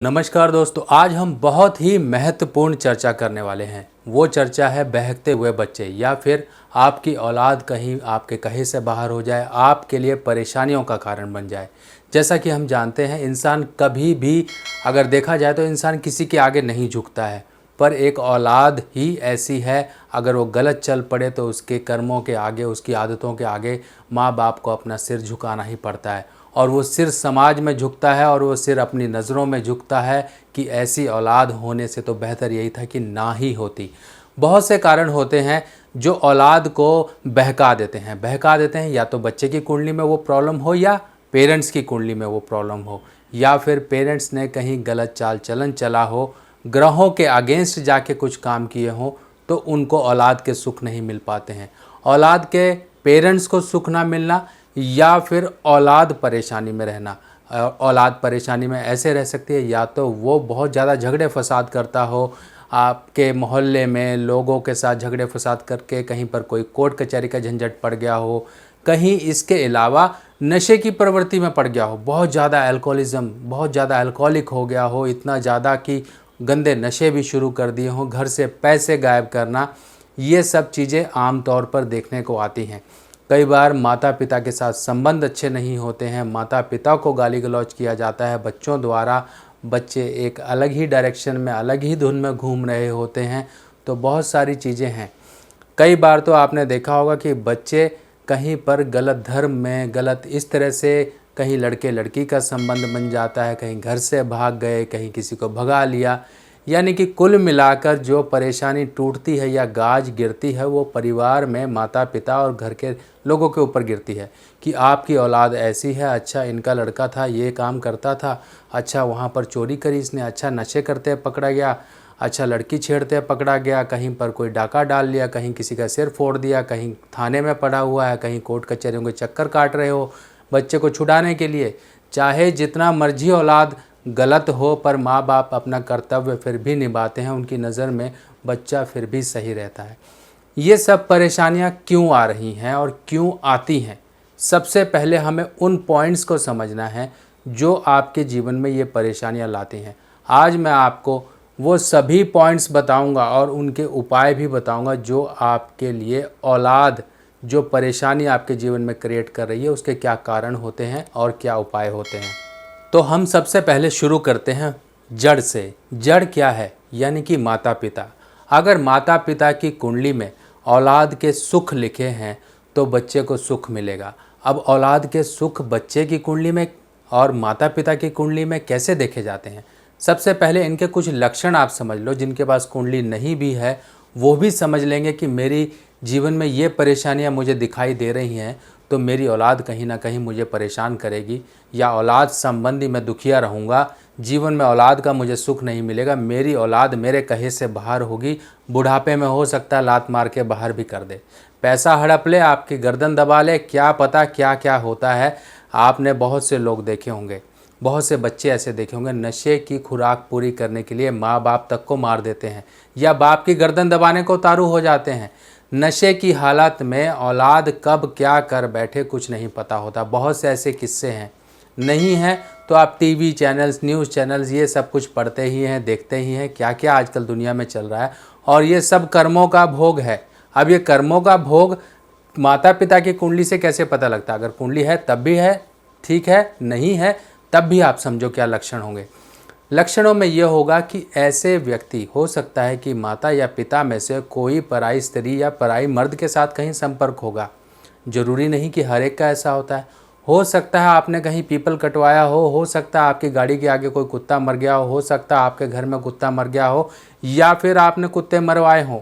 नमस्कार दोस्तों, आज हम बहुत ही महत्वपूर्ण चर्चा करने वाले हैं। वो चर्चा है बहकते हुए बच्चे या फिर आपकी औलाद कहीं आपके कहे से बाहर हो जाए, आपके लिए परेशानियों का कारण बन जाए। जैसा कि हम जानते हैं, इंसान कभी भी अगर देखा जाए तो इंसान किसी के आगे नहीं झुकता है, पर एक औलाद ही ऐसी है, अगर वो गलत चल पड़े तो उसके कर्मों के आगे, उसकी आदतों के आगे माँ बाप को अपना सिर झुकाना ही पड़ता है। और वो सिर समाज में झुकता है और वो सिर अपनी नज़रों में झुकता है कि ऐसी औलाद होने से तो बेहतर यही था कि ना ही होती। बहुत से कारण होते हैं जो औलाद को बहका देते हैं या तो बच्चे की कुंडली में वो प्रॉब्लम हो या पेरेंट्स की कुंडली में वो प्रॉब्लम हो, या फिर पेरेंट्स ने कहीं गलत चाल चलन चला हो, ग्रहों के अगेंस्ट जाके कुछ काम किए हों, तो उनको औलाद के सुख नहीं मिल पाते हैं। औलाद के पेरेंट्स को सुख ना मिलना या फिर औलाद परेशानी में रहना। औलाद परेशानी में ऐसे रह सकती है, या तो वो बहुत ज़्यादा झगड़े फसाद करता हो, आपके मोहल्ले में लोगों के साथ झगड़े फसाद करके कहीं पर कोई कोर्ट कचहरी का झंझट पड़ गया हो, कहीं इसके अलावा नशे की प्रवृत्ति में पड़ गया हो, बहुत ज़्यादा अल्कोहलिज्म, बहुत ज़्यादा अल्कोहलिक हो गया हो, इतना ज़्यादा कि गंदे नशे भी शुरू कर दिए हों, घर से पैसे गायब करना, ये सब चीज़ें आम तौर पर देखने को आती हैं। कई बार माता पिता के साथ संबंध अच्छे नहीं होते हैं, माता पिता को गाली गलौज किया जाता है बच्चों द्वारा, बच्चे एक अलग ही डायरेक्शन में, अलग ही धुन में घूम रहे होते हैं। तो बहुत सारी चीज़ें हैं। कई बार तो आपने देखा होगा कि बच्चे कहीं पर गलत धर्म में, गलत इस तरह से कहीं लड़के लड़की का संबंध बन जाता है, कहीं घर से भाग गए, कहीं किसी को भगा लिया। यानी कि कुल मिलाकर जो परेशानी टूटती है या गाज गिरती है, वो परिवार में माता पिता और घर के लोगों के ऊपर गिरती है कि आपकी औलाद ऐसी है, अच्छा इनका लड़का था, ये काम करता था, अच्छा वहाँ पर चोरी करी इसने, अच्छा नशे करते पकड़ा गया, अच्छा लड़की छेड़ते पकड़ा गया, कहीं पर कोई डाका डाल लिया, कहीं किसी का सिर फोड़ दिया, कहीं थाने में पड़ा हुआ है, कहीं कोर्ट कचहरियों के चक्कर काट रहे हो बच्चे को छुड़ाने के लिए। चाहे जितना मर्जी औलाद गलत हो, पर माँ बाप अपना कर्तव्य फिर भी निभाते हैं, उनकी नज़र में बच्चा फिर भी सही रहता है। ये सब परेशानियाँ क्यों आ रही हैं और क्यों आती हैं? सबसे पहले हमें उन पॉइंट्स को समझना है जो आपके जीवन में ये परेशानियाँ लाती हैं। आज मैं आपको वो सभी पॉइंट्स बताऊंगा और उनके उपाय भी बताऊंगा जो आपके लिए औलाद जो परेशानी आपके जीवन में क्रिएट कर रही है उसके क्या कारण होते हैं और क्या उपाय होते हैं। तो हम सबसे पहले शुरू करते हैं जड़ से। जड़ क्या है? यानी कि माता पिता। अगर माता पिता की कुंडली में औलाद के सुख लिखे हैं तो बच्चे को सुख मिलेगा। अब औलाद के सुख बच्चे की कुंडली में और माता पिता की कुंडली में कैसे देखे जाते हैं? सबसे पहले इनके कुछ लक्षण आप समझ लो। जिनके पास कुंडली नहीं भी है वो भी समझ लेंगे कि मेरी जीवन में ये परेशानियां मुझे दिखाई दे रही हैं, तो मेरी औलाद कहीं ना कहीं मुझे परेशान करेगी, या औलाद संबंधी मैं दुखिया रहूँगा, जीवन में औलाद का मुझे सुख नहीं मिलेगा, मेरी औलाद मेरे कहे से बाहर होगी, बुढ़ापे में हो सकता है लात मार के बाहर भी कर दे, पैसा हड़प ले, आपकी गर्दन दबा ले, क्या पता क्या क्या होता है। आपने बहुत से लोग देखे होंगे, बहुत से बच्चे ऐसे देखे होंगे, नशे की खुराक पूरी करने के लिए माँ बाप तक को मार देते हैं या बाप की गर्दन दबाने को उतारू हो जाते हैं। नशे की हालत में औलाद कब क्या कर बैठे कुछ नहीं पता होता। बहुत से ऐसे किस्से हैं। नहीं हैं तो आप टीवी चैनल्स, न्यूज़ चैनल्स ये सब कुछ पढ़ते ही हैं, देखते ही हैं क्या क्या आजकल दुनिया में चल रहा है, और ये सब कर्मों का भोग है। अब ये कर्मों का भोग माता पिता की कुंडली से कैसे पता लगता है? अगर कुंडली है तब भी है, ठीक है, नहीं है तब भी आप समझो क्या लक्षण होंगे। लक्षणों में यह होगा कि ऐसे व्यक्ति, हो सकता है कि माता या पिता में से कोई पराई स्त्री या पराई मर्द के साथ कहीं संपर्क होगा। जरूरी नहीं कि हर एक का ऐसा होता है। हो सकता है आपने कहीं पीपल कटवाया हो सकता है आपकी गाड़ी के आगे कोई कुत्ता मर गया हो सकता है आपके घर में कुत्ता मर गया हो, या फिर आपने कुत्ते मरवाए हों,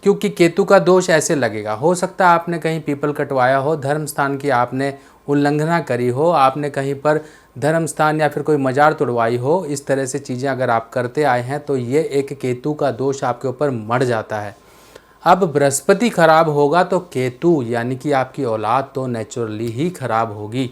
क्योंकि केतु का दोष ऐसे लगेगा। हो सकता है आपने कहीं पीपल कटवाया हो, धर्म स्थान की आपने उल्लंघना करी हो, आपने कहीं पर धर्म स्थान या फिर कोई मजार तोड़वाई हो। इस तरह से चीज़ें अगर आप करते आए हैं तो ये एक केतु का दोष आपके ऊपर मर जाता है। अब बृहस्पति खराब होगा तो केतु यानी कि आपकी औलाद तो नेचुरली ही खराब होगी।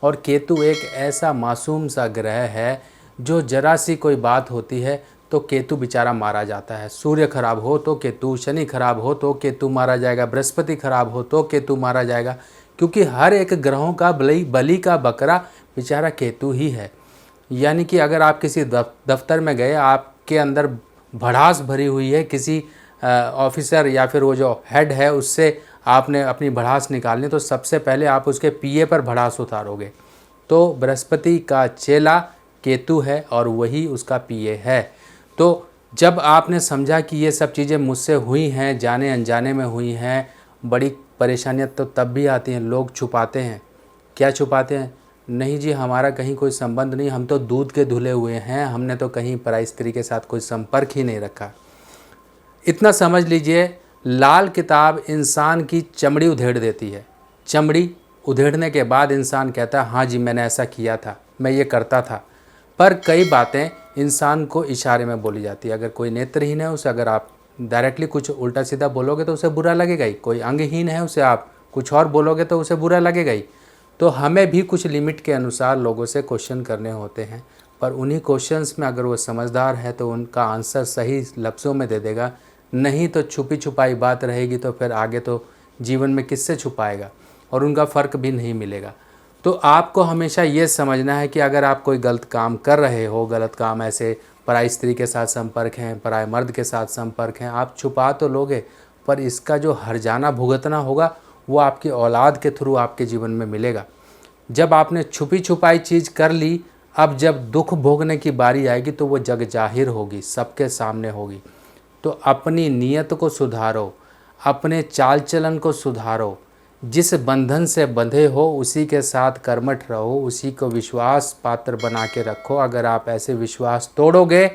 और केतु एक ऐसा मासूम सा ग्रह है जो जरा सी कोई बात होती है तो केतु बेचारा मारा जाता है। सूर्य खराब हो तो केतु, शनि खराब हो तो केतु मारा जाएगा, बृहस्पति खराब हो तो केतु मारा जाएगा, क्योंकि हर एक ग्रहों का बलि का बकरा बेचारा केतु ही है। यानी कि अगर आप किसी दफ्तर में गए, आपके अंदर भड़ास भरी हुई है, किसी ऑफिसर या फिर वो जो हेड है उससे आपने अपनी भड़ास निकालनी, तो सबसे पहले आप उसके पीए पर भड़ास उतारोगे। तो बृहस्पति का चेला केतु है और वही उसका पीए है। तो जब आपने समझा कि ये सब चीज़ें मुझसे हुई हैं, जाने अनजाने में हुई हैं, बड़ी परेशानियाँ तो तब भी आती हैं, लोग छुपाते हैं। क्या छुपाते हैं? नहीं जी, हमारा कहीं कोई संबंध नहीं, हम तो दूध के धुले हुए हैं, हमने तो कहीं पराई स्त्री के साथ कोई संपर्क ही नहीं रखा। इतना समझ लीजिए, लाल किताब इंसान की चमड़ी उधेड़ देती है। चमड़ी उधेड़ने के बाद इंसान कहता है हाँ जी मैंने ऐसा किया था, मैं ये करता था। पर कई बातें इंसान को इशारे में बोली जाती है। अगर कोई नेत्रहीन है उसे अगर आप डायरेक्टली कुछ उल्टा सीधा बोलोगे तो उसे बुरा लगेगा ही। कोई अंगहीन है उसे आप कुछ और बोलोगे तो उसे बुरा लगेगा ही। तो हमें भी कुछ लिमिट के अनुसार लोगों से क्वेश्चन करने होते हैं, पर उन्हीं क्वेश्चंस में अगर वो समझदार है तो उनका आंसर सही लफ्ज़ों में दे देगा। नहीं तो छुपी छुपाई बात रहेगी तो फिर आगे तो जीवन में किससे छुपाएगा और उनका फ़र्क भी नहीं मिलेगा। तो आपको हमेशा ये समझना है कि अगर आप कोई गलत काम कर रहे हो, गलत काम ऐसे पराई स्त्री के साथ संपर्क हैं, पराए मर्द के साथ संपर्क हैं, आप छुपा तो लोगे पर इसका जो हर्जाना भुगतना होगा वो आपकी औलाद के थ्रू आपके जीवन में मिलेगा। जब आपने छुपी छुपाई चीज़ कर ली, अब जब दुख भोगने की बारी आएगी तो वो जग जाहिर होगी, सबके सामने होगी। तो अपनी नीयत को सुधारो, अपने चाल चलन को सुधारो, जिस बंधन से बंधे हो उसी के साथ कर्मठ रहो, उसी को विश्वास पात्र बना के रखो। अगर आप ऐसे विश्वास तोड़ोगे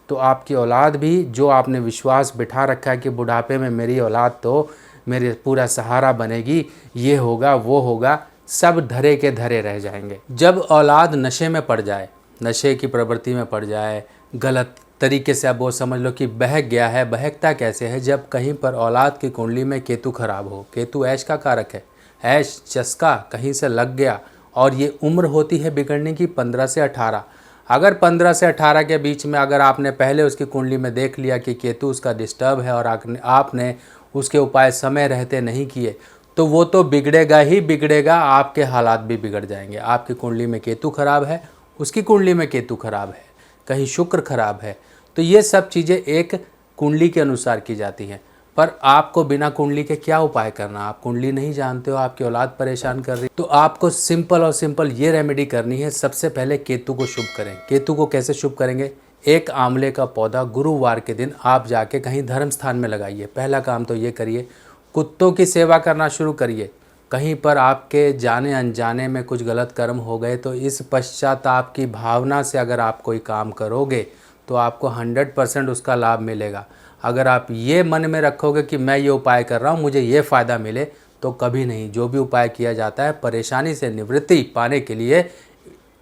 तो आपकी औलाद भी, जो आपने विश्वास बिठा रखा है कि बुढ़ापे में मेरी औलाद तो मेरे पूरा सहारा बनेगी, ये होगा वो होगा, सब धरे के धरे रह जाएंगे। जब औलाद नशे में पड़ जाए, नशे की प्रवृत्ति में पड़ जाए, गलत तरीके से अब वो समझ लो कि बहक गया है। बहकता कैसे है? जब कहीं पर औलाद की कुंडली में केतु खराब हो। केतु ऐश का कारक है, ऐश चस्का कहीं से लग गया और ये उम्र होती है बिगड़ने की 15 से 18। अगर 15 से 18 के बीच में अगर आपने पहले उसकी कुंडली में देख लिया कि केतु उसका डिस्टर्ब है और आपने उसके उपाय समय रहते नहीं किए, तो वो तो बिगड़ेगा ही बिगड़ेगा, आपके हालात भी बिगड़ जाएंगे। आपकी कुंडली में केतु खराब है, उसकी कुंडली में केतु खराब है, कहीं शुक्र खराब है, तो ये सब चीज़ें एक कुंडली के अनुसार की जाती हैं। पर आपको बिना कुंडली के क्या उपाय करना? आप कुंडली नहीं जानते हो, आपकी औलाद परेशान कर रही, तो आपको सिंपल और सिंपल ये रेमेडी करनी है। सबसे पहले केतु को शुभ करें। केतु को कैसे शुभ करेंगे? एक आंवले का पौधा गुरुवार के दिन आप जाके कहीं धर्म स्थान में लगाइए। पहला काम तो ये करिए। कुत्तों की सेवा करना शुरू करिए। कहीं पर आपके जाने अनजाने में कुछ गलत कर्म हो गए तो इस पश्चाताप की भावना से अगर आप कोई काम करोगे तो आपको 100% उसका लाभ मिलेगा। अगर आप ये मन में रखोगे कि मैं ये उपाय कर रहा हूँ मुझे ये फ़ायदा मिले, तो कभी नहीं। जो भी उपाय किया जाता है परेशानी से निवृत्ति पाने के लिए,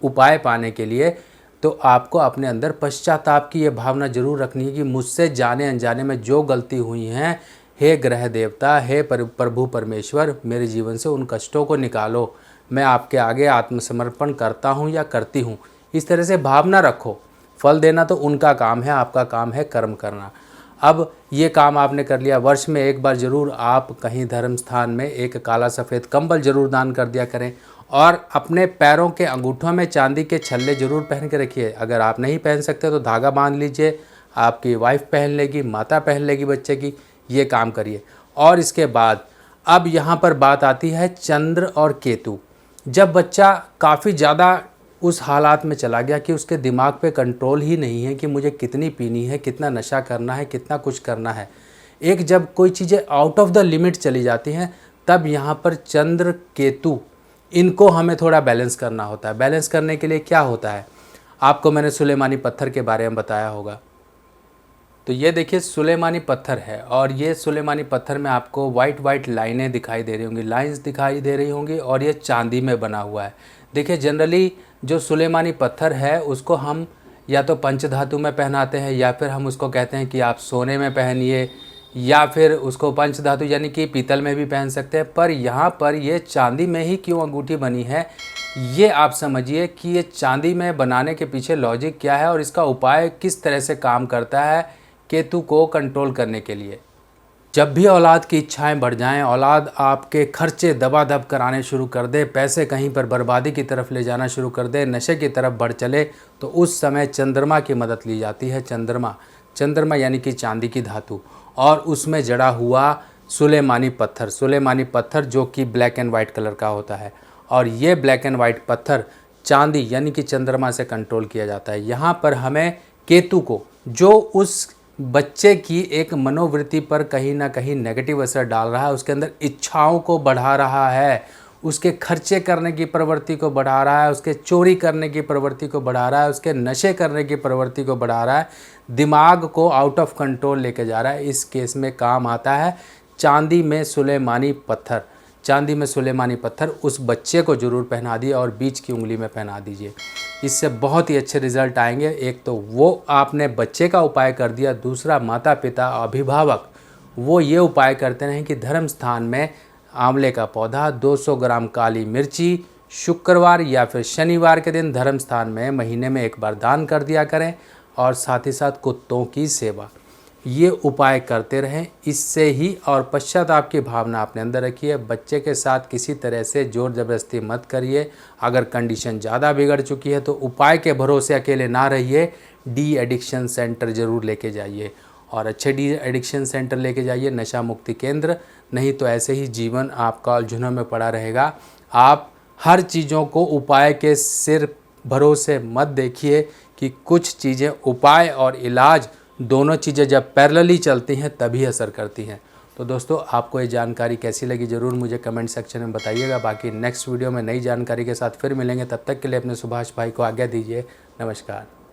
उपाय पाने के लिए, तो आपको अपने अंदर पश्चाताप की ये भावना जरूर रखनी है कि मुझसे जाने अनजाने में जो गलती हुई हैं, हे ग्रह देवता, हे प्रभु परमेश्वर, मेरे जीवन से उन कष्टों को निकालो, मैं आपके आगे आत्मसमर्पण करता हूँ या करती हूँ। इस तरह से भावना रखो। फल देना तो उनका काम है, आपका काम है कर्म करना। अब ये काम आपने कर लिया, वर्ष में एक बार ज़रूर आप कहीं धर्म स्थान में एक काला सफ़ेद कंबल ज़रूर दान कर दिया करें और अपने पैरों के अंगूठों में चांदी के छल्ले ज़रूर पहन के रखिए। अगर आप नहीं पहन सकते तो धागा बांध लीजिए, आपकी वाइफ पहन लेगी, माता पहन लेगी बच्चे की, ये काम करिए। और इसके बाद अब यहाँ पर बात आती है चंद्र और केतु। जब बच्चा काफ़ी ज़्यादा उस हालात में चला गया कि उसके दिमाग पे कंट्रोल ही नहीं है कि मुझे कितनी पीनी है, कितना नशा करना है, कितना कुछ करना है, एक जब कोई चीज़ें आउट ऑफ द लिमिट चली जाती हैं, तब यहाँ पर चंद्र केतु इनको हमें थोड़ा बैलेंस करना होता है। बैलेंस करने के लिए क्या होता है? आपको मैंने सुलेमानी पत्थर के बारे में बताया होगा। तो ये देखिए सुलेमानी पत्थर है और ये सुलेमानी पत्थर में आपको वाइट लाइनें दिखाई दे रही होंगी, लाइंस दिखाई दे रही होंगी, और ये चांदी में बना हुआ है। देखिए जनरली जो सुलेमानी पत्थर है उसको हम या तो पंचधातु में पहनाते हैं या फिर हम उसको कहते हैं कि आप सोने में पहनिए, या फिर उसको पंचधातु यानी कि पीतल में भी पहन सकते हैं। पर यहाँ पर ये चांदी में ही क्यों अंगूठी बनी है, ये आप समझिए कि ये चांदी में बनाने के पीछे लॉजिक क्या है और इसका उपाय किस तरह से काम करता है केतु को कंट्रोल करने के लिए। जब भी औलाद की इच्छाएं बढ़ जाएं, औलाद आपके खर्चे दबादब कराने शुरू कर दे, पैसे कहीं पर बर्बादी की तरफ ले जाना शुरू कर दे, नशे की तरफ बढ़ चले, तो उस समय चंद्रमा की मदद ली जाती है। चंद्रमा यानी कि चांदी की धातु, और उसमें जड़ा हुआ सुलेमानी पत्थर जो कि ब्लैक एंड वाइट कलर का होता है। और ये ब्लैक एंड वाइट पत्थर चांदी यानी कि चंद्रमा से कंट्रोल किया जाता है। यहाँ पर हमें केतु को, जो उस बच्चे की एक मनोवृत्ति पर कहीं ना कहीं नेगेटिव असर डाल रहा है, उसके अंदर इच्छाओं को बढ़ा रहा है, उसके खर्चे करने की प्रवृत्ति को बढ़ा रहा है, उसके चोरी करने की प्रवृत्ति को बढ़ा रहा है, उसके नशे करने की प्रवृत्ति को बढ़ा रहा है, दिमाग को आउट ऑफ कंट्रोल लेके जा रहा है। इस केस में काम आता है चांदी में सुलेमानी पत्थर। उस बच्चे को ज़रूर पहना दिए और बीच की उंगली में पहना दीजिए। इससे बहुत ही अच्छे रिजल्ट आएंगे। एक तो वो आपने बच्चे का उपाय कर दिया, दूसरा माता पिता अभिभावक वो ये उपाय करते रहें कि धर्म स्थान में आंवले का पौधा, 200 ग्राम काली मिर्ची शुक्रवार या फिर शनिवार के दिन धर्म स्थान में महीने में एक बार दान कर दिया करें, और साथ ही साथ कुत्तों की सेवा। ये उपाय करते रहें। इससे ही, और पश्चाताप की भावना अपने अंदर रखिए। बच्चे के साथ किसी तरह से जोर ज़बरदस्ती मत करिए। अगर कंडीशन ज़्यादा बिगड़ चुकी है तो उपाय के भरोसे अकेले ना रहिए, डी एडिक्शन सेंटर ज़रूर लेके जाइए, और अच्छे डी एडिक्शन सेंटर लेके जाइए, नशा मुक्ति केंद्र। नहीं तो ऐसे ही जीवन आपका उलझनों में पड़ा रहेगा। आप हर चीज़ों को उपाय के सिर भरोसे मत देखिए कि कुछ चीज़ें, उपाय और इलाज दोनों चीज़ें जब पैरेलली चलती हैं तभी असर करती हैं। तो दोस्तों, आपको ये जानकारी कैसी लगी ज़रूर मुझे कमेंट सेक्शन में बताइएगा। बाकी नेक्स्ट वीडियो में नई जानकारी के साथ फिर मिलेंगे। तब तक के लिए अपने सुभाष भाई को आज्ञा दीजिए। नमस्कार।